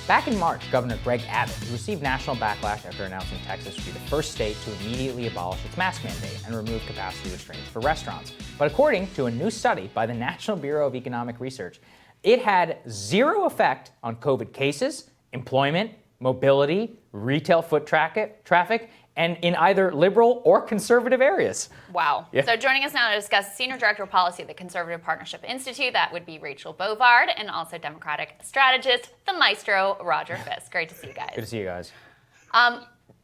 Back in March, Governor Greg Abbott received national backlash after announcing Texas would be the first state to immediately abolish its mask mandate and remove capacity restraints for restaurants. But according to a new study by the National Bureau of Economic Research, it had zero effect on COVID cases, employment, mobility, retail foot traffic, and in either liberal or conservative areas. Wow. Yeah. So joining us now to discuss Senior Director of Policy at the Conservative Partnership Institute, that would be Rachel Bovard, and also Democratic strategist, the maestro, Roger Fisk. Great to see you guys. Good to see you guys.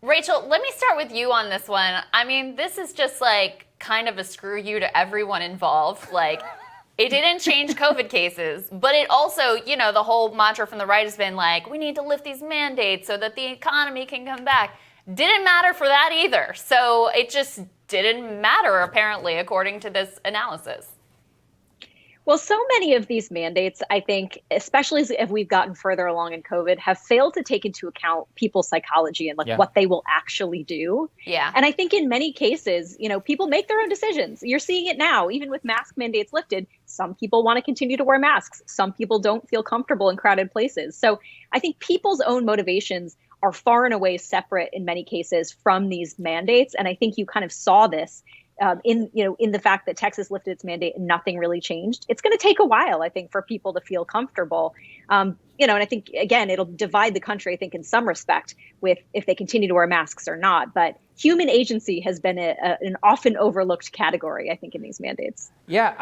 Rachel, let me start with you on this one. I mean, this is just like kind of a screw you to everyone involved. Like, it didn't change COVID cases, but it also, you know, the whole mantra from the right has been like, we need to lift these mandates so that the economy can come back. Didn't matter for that either. So it just didn't matter, apparently, according to this analysis. Well, so many of these mandates, I think, especially if we've gotten further along in COVID, have failed to take into account people's psychology and what they will actually do. Yeah. And I think in many cases, you know, people make their own decisions. You're seeing it now, even with mask mandates lifted. Some people want to continue to wear masks. Some people don't feel comfortable in crowded places. So I think people's own motivations are far and away separate in many cases from these mandates. And I think you kind of saw this in the fact that Texas lifted its mandate and nothing really changed. It's going to take a while, I think, for people to feel comfortable. And I think, again, it'll divide the country, I think, in some respect with if they continue to wear masks or not. But human agency has been an often overlooked category, I think, in these mandates. Yeah,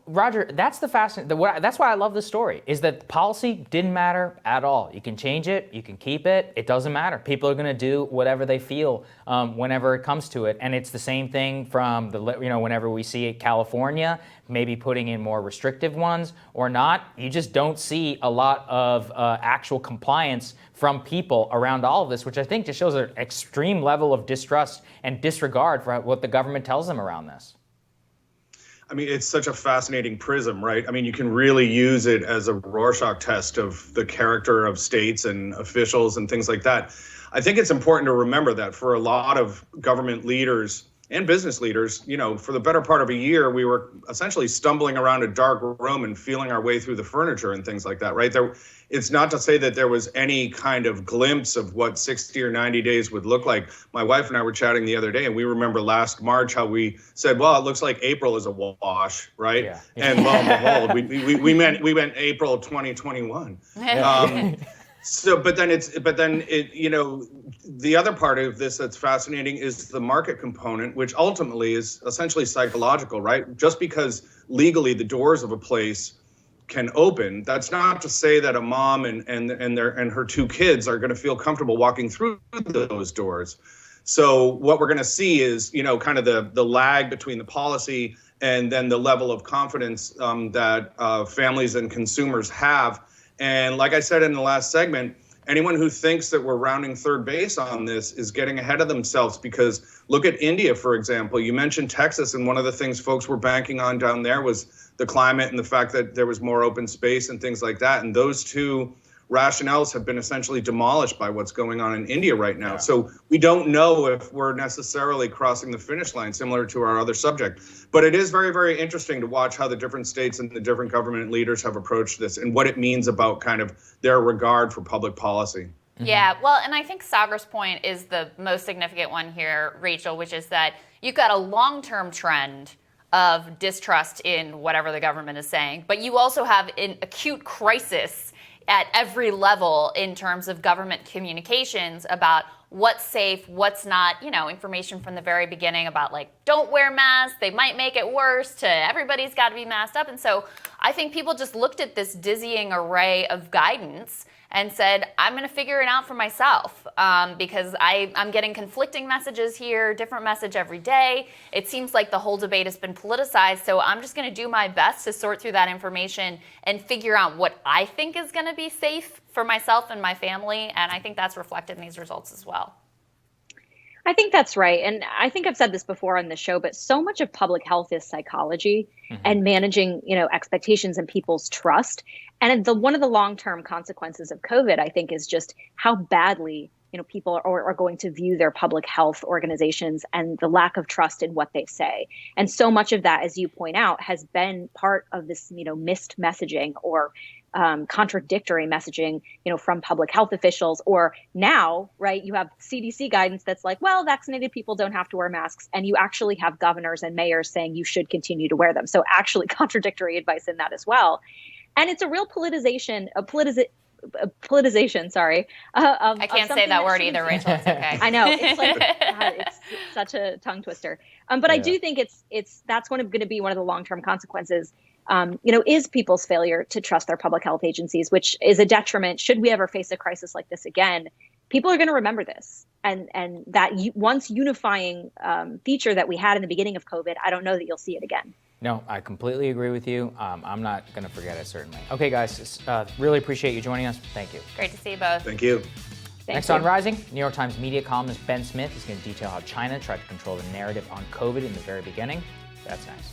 Roger, that's that's why I love this story, is that policy didn't matter at all. You can change it, you can keep it, it doesn't matter. People are going to do whatever they feel whenever it comes to it. And it's the same thing from whenever we see California maybe putting in more restrictive ones or not, you just don't see a lot of actual compliance from people around all of this, which I think just shows an extreme level of distrust and disregard for what the government tells them around this. I mean, it's such a fascinating prism, right? I mean, you can really use it as a Rorschach test of the character of states and officials and things like that. I think it's important to remember that for a lot of government leaders and business leaders, for the better part of a year, we were essentially stumbling around a dark room and feeling our way through the furniture and things like that, right? It's not to say that there was any kind of glimpse of what 60 or 90 days would look like. My wife and I were chatting the other day, and we remember last March how we said, well, it looks like April is a wash, right? Yeah. And lo and behold, we went April 2021. The other part of this that's fascinating is the market component, which ultimately is essentially psychological, right? Just because legally the doors of a place can open, that's not to say that a mom and her two kids are going to feel comfortable walking through those doors. So what we're going to see is, kind of the lag between the policy and then the level of confidence that families and consumers have. And like I said in the last segment, anyone who thinks that we're rounding third base on this is getting ahead of themselves, because look at India, for example. You mentioned Texas, and one of the things folks were banking on down there was the climate and the fact that there was more open space and things like that. And those two rationales have been essentially demolished by what's going on in India right now. Yeah. So we don't know if we're necessarily crossing the finish line, similar to our other subject. But it is very, very interesting to watch how the different states and the different government leaders have approached this and what it means about kind of their regard for public policy. Yeah, well, and I think Sagar's point is the most significant one here, Rachel, which is that you've got a long-term trend of distrust in whatever the government is saying, but you also have an acute crisis at every level in terms of government communications about what's safe, what's not, information from the very beginning about don't wear masks, they might make it worse, to everybody's got to be masked up. And so I think people just looked at this dizzying array of guidance and said, I'm going to figure it out for myself because I'm getting conflicting messages here, different message every day. It seems like the whole debate has been politicized, so I'm just going to do my best to sort through that information and figure out what I think is going to be safe for myself and my family, and I think that's reflected in these results as well. I think that's right. And I think I've said this before on the show, but so much of public health is psychology and managing, expectations and people's trust. And one of the long-term consequences of COVID, I think, is just how badly, people are going to view their public health organizations and the lack of trust in what they say. And so much of that, as you point out, has been part of this, missed messaging or contradictory messaging, from public health officials. Or now, right, you have CDC guidance that's like, well, vaccinated people don't have to wear masks, and you actually have governors and mayors saying you should continue to wear them. So actually contradictory advice in that as well. And it's a real politicization, sorry. I can't say that word either, Rachel. It's okay. I know. It's like, God, it's such a tongue twister. But I do think that's going to be one of the long-term consequences, is people's failure to trust their public health agencies, which is a detriment. Should we ever face a crisis like this again, people are going to remember this. And that once unifying feature that we had in the beginning of COVID, I don't know that you'll see it again. No, I completely agree with you. I'm not going to forget it, certainly. Okay, guys, really appreciate you joining us. Thank you. Great to see you both. Thank you. Next on Rising, New York Times media columnist Ben Smith is going to detail how China tried to control the narrative on COVID in the very beginning. That's next.